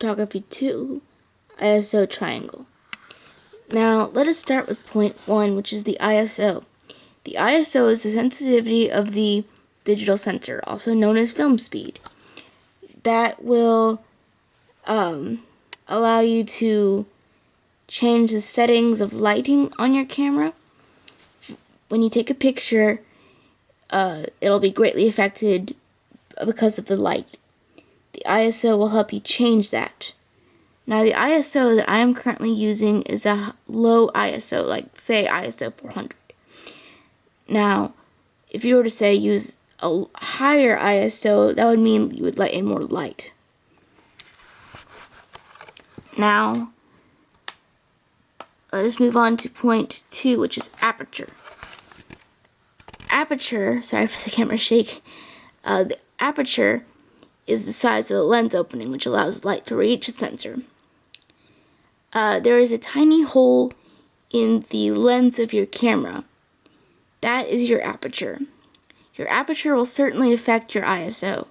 Photography 2 ISO triangle. Now let us start with point 1, which is the ISO. The ISO is the sensitivity of the digital sensor, also known as film speed. That will allow you to change the settings of lighting on your camera. When you take a picture, it'll be greatly affected because of the light. The ISO will help you change that. Now the ISO that I am currently using is a low ISO, like say ISO 400. Now, if you were to say use a higher ISO, that would mean you would let in more light. Now, let us move on to point 2, which is aperture. Aperture, sorry for the camera shake, the aperture is the size of the lens opening, which allows light to reach the sensor. There is a tiny hole in the lens of your camera. That is your aperture. Your aperture will certainly affect your ISO.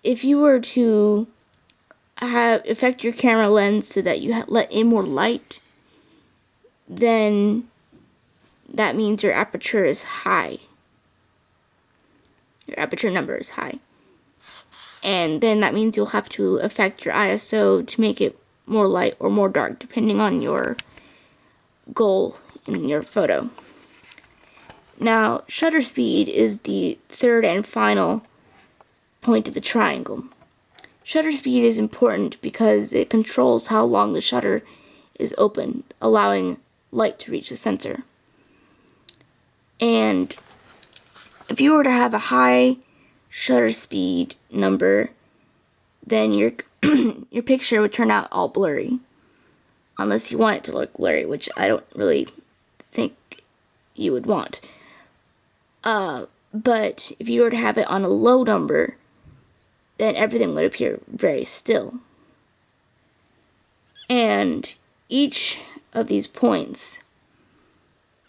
If you were to affect your camera lens so that you let in more light, then that means your aperture is high. Your aperture number is high. And then that means you'll have to affect your ISO to make it more light or more dark, depending on your goal in your photo. Now, shutter speed is the third and final point of the triangle. Shutter speed is important because it controls how long the shutter is open, allowing light to reach the sensor. And if you were to have a high shutter speed number, then your your picture would turn out all blurry, unless you want it to look blurry, which I don't really think you would want. But if you were to have it on a low number, then everything would appear very still. And each of these points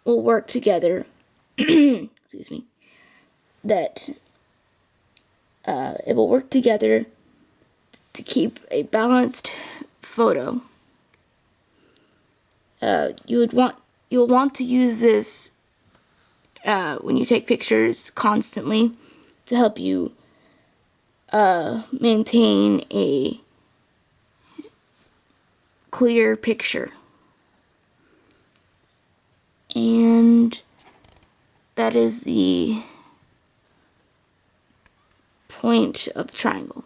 will work together excuse me, that it will work together to keep a balanced photo. You'll want to use this when you take pictures constantly to help you maintain a clear picture. And that is the point of the triangle.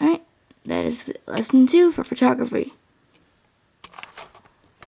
Alright, that is lesson 2 for photography.